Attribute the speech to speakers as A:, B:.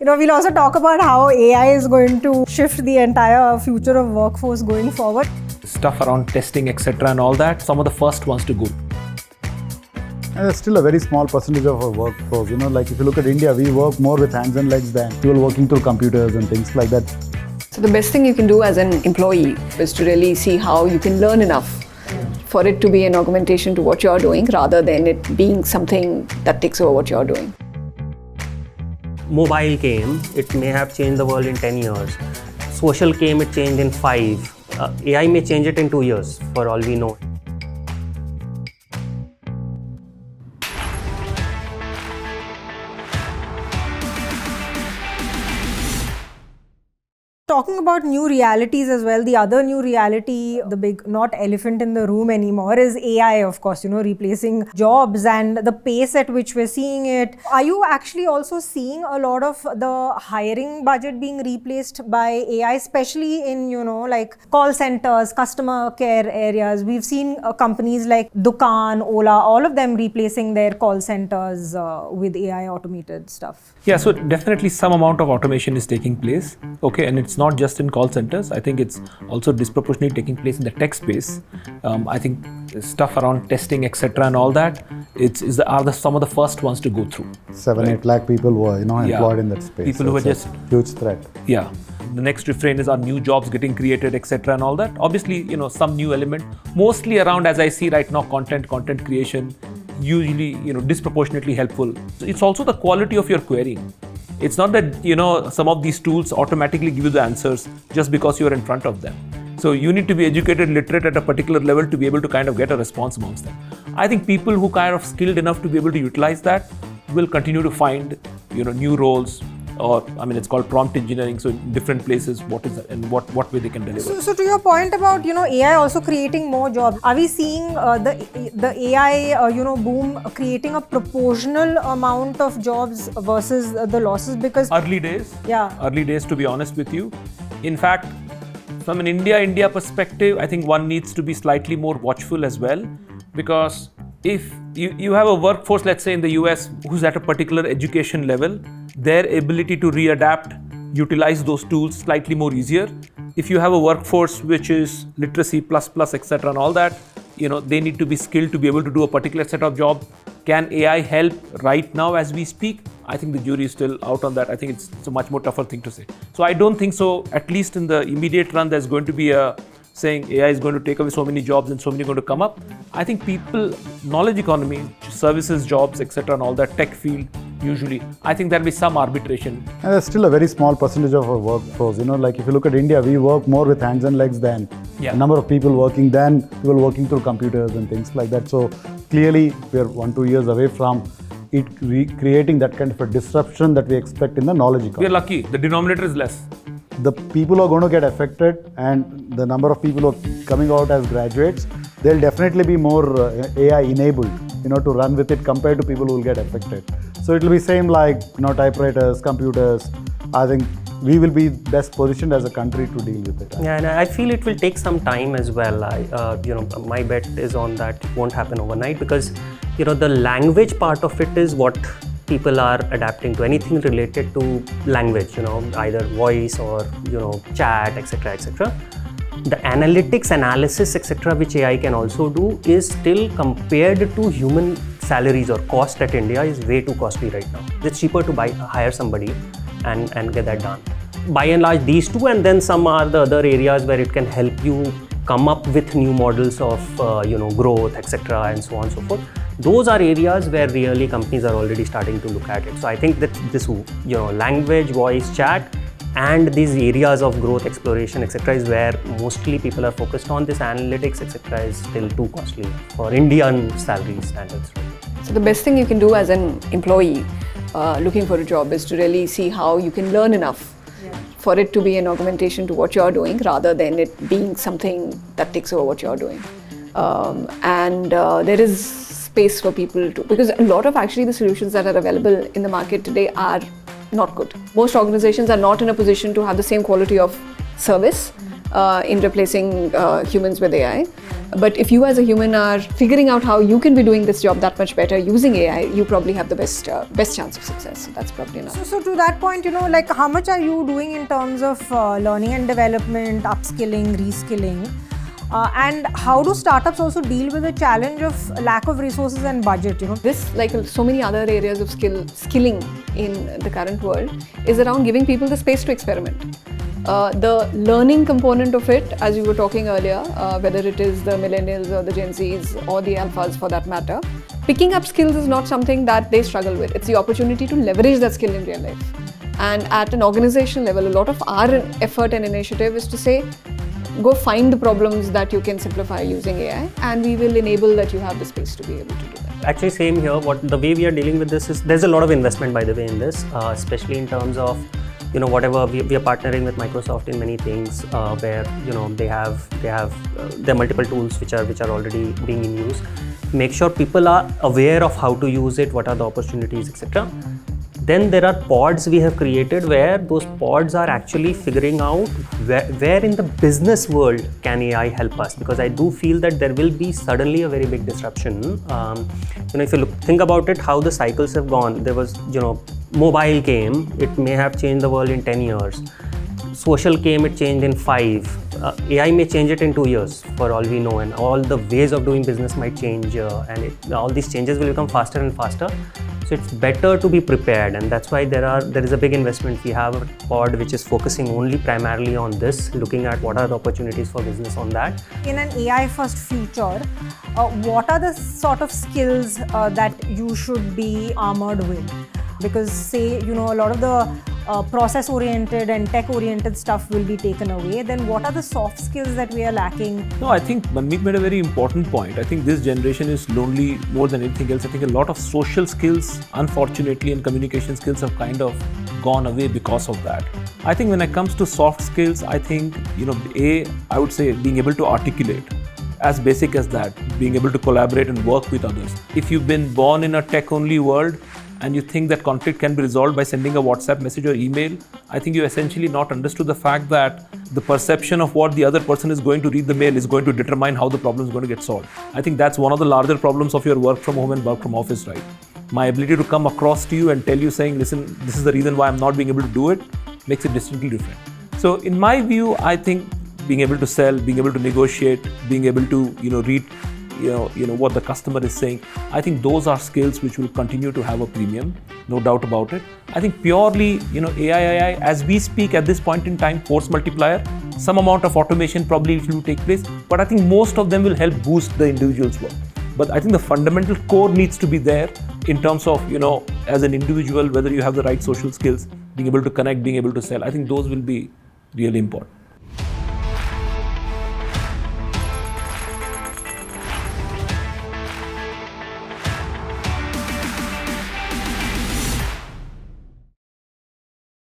A: We'll also talk about how AI is going to shift the entire future of workforce going forward.
B: Stuff around testing, etc. and all that, some of the first ones to go.
C: And it's still a very small percentage of our workforce. Like if you look at India, we work more with hands and legs than people working through computers and things like that.
D: So the best thing you can do as an employee is to really see how you can learn enough for it to be an augmentation to what you're doing rather than it being something that takes over what you're doing.
E: Mobile came, it may have changed the world in 10 years. Social came, it changed in 5. AI may change it in 2 years, for all we know.
A: Talking about new realities as well, the other new reality, the big not elephant in the room anymore, is AI, of course, replacing jobs and the pace at which we're seeing it. Are you actually also seeing a lot of the hiring budget being replaced by AI, especially in, like call centers, customer care areas? We've seen companies like Dukaan, Ola, all of them replacing their call centers with AI automated stuff.
B: Yeah, so definitely some amount of automation is taking place. Okay, and it's not just in call centers. I think it's also disproportionately taking place in the tech space. I think stuff around testing, etc. and all that, are some of the first ones to go through.
C: 7-8 lakh people were employed in that space.
B: People who are just
C: huge threat.
B: Yeah. The next refrain is, are new jobs getting created, etc. and all that. Obviously, some new element, mostly around, as I see right now, content creation, usually, disproportionately helpful. It's also the quality of your querying. It's not that, some of these tools automatically give you the answers just because you're in front of them. So you need to be educated, literate at a particular level to be able to kind of get a response amongst them. I think people who kind of skilled enough to be able to utilize that will continue to find, new roles, or it's called prompt engineering. So in different places, what is that and what way they can deliver.
A: So to your point about AI also creating more jobs, are we seeing the AI boom creating a proportional amount of jobs versus the losses? Because
B: early days, to be honest with you. In fact, from an India perspective, I think one needs to be slightly more watchful as well, because if you have a workforce, let's say in the US, who's at a particular education level, their ability to readapt, utilize those tools slightly more easier. If you have a workforce which is literacy plus, etc. and all that, they need to be skilled to be able to do a particular set of job. Can AI help right now as we speak? I think the jury is still out on that. I think it's a much more tougher thing to say. So I don't think so, at least in the immediate run, there's going to be a saying AI is going to take away so many jobs and so many are going to come up. I think people, knowledge economy, services, jobs, etc. and all that, tech field, usually, I think there'll be some arbitration.
C: And there's still a very small percentage of our workforce. Like if you look at India, we work more with hands and legs than the number of people working through computers and things like that. So clearly, we're 1-2 years away from it creating that kind of a disruption that we expect in the knowledge economy.
B: We're lucky. The denominator is less.
C: The people who are going to get affected and the number of people who are coming out as graduates, they'll definitely be more AI enabled, to run with it compared to people who will get affected. So it will be same like, typewriters, computers. I think we will be best positioned as a country to deal with it.
E: Yeah, and I feel it will take some time as well. My bet is on that. It won't happen overnight because, the language part of it is what people are adapting to. Anything related to language, either voice or, chat, etc. The analytics, analysis, etc., which AI can also do is still compared to human salaries or cost at India is way too costly right now. It's cheaper to hire somebody and get that done. By and large, these two, and then some are the other areas where it can help you come up with new models of, growth, etc., and so on and so forth. Those are areas where really companies are already starting to look at it. So I think that this, language, voice, chat, and these areas of growth, exploration, etc. is where mostly people are focused on. This analytics, etc. is still too costly for Indian salary standards.
D: So the best thing you can do as an employee looking for a job is to really see how you can learn enough for it to be an augmentation to what you're doing rather than it being something that takes over what you're doing. There is space for people to, because a lot of actually the solutions that are available in the market today are not good. Most organizations are not in a position to have the same quality of service in replacing humans with AI. But if you as a human are figuring out how you can be doing this job that much better using AI, you probably have the best chance of success. So that's probably enough.
A: So to that point, like how much are you doing in terms of learning and development, upskilling, reskilling? And how do startups also deal with the challenge of lack of resources and budget?
D: This, like so many other areas of skilling in the current world, is around giving people the space to experiment. The learning component of it, as you were talking earlier, whether it is the millennials or the Gen Zs or the alphas for that matter, picking up skills is not something that they struggle with. It's the opportunity to leverage that skill in real life. And at an organizational level, a lot of our effort and initiative is to say, go find the problems that you can simplify using AI, and we will enable that you have the space to be able to do that.
E: Actually, same here. The way we are dealing with this is there's a lot of investment, by the way, in this, especially in terms of whatever we are partnering with Microsoft in many things where they have there are multiple tools which are already being in use. Make sure people are aware of how to use it, what are the opportunities, etc. Then there are pods we have created where those pods are actually figuring out where in the business world can AI help us, because I do feel that there will be suddenly a very big disruption. If you think about it, how the cycles have gone, there was mobile came, it may have changed the world in 10 years. Social came, it changed in 5. AI may change it in 2 years for all we know, and all the ways of doing business might change, and all these changes will become faster and faster. So it's better to be prepared, and that's why there is a big investment. We have a pod which is focusing only primarily on this, looking at what are the opportunities for business on that.
A: In an AI first future, what are the sort of skills that you should be armored with? Because say, a lot of the process oriented and tech oriented stuff will be taken away, then what are the soft skills that we are lacking?
B: No, I think Manmeet made a very important point. I think this generation is lonely more than anything else. I think a lot of social skills, unfortunately, and communication skills have kind of gone away because of that. I think when it comes to soft skills, I think, I would say being able to articulate, as basic as that, being able to collaborate and work with others. If you've been born in a tech-only world, and you think that conflict can be resolved by sending a WhatsApp message or email, I think you essentially not understood the fact that the perception of what the other person is going to read the mail is going to determine how the problem is going to get solved. I think that's one of the larger problems of your work from home and work from office, right? My ability to come across to you and tell you saying, listen, this is the reason why I'm not being able to do it, makes it distinctly different. So in my view, I think being able to sell, being able to negotiate, being able to, read what the customer is saying, I think those are skills which will continue to have a premium, no doubt about it. I think purely, AI, as we speak at this point in time, force multiplier, some amount of automation probably will take place, but I think most of them will help boost the individual's work. But I think the fundamental core needs to be there in terms of, as an individual, whether you have the right social skills, being able to connect, being able to sell. I think those will be really important.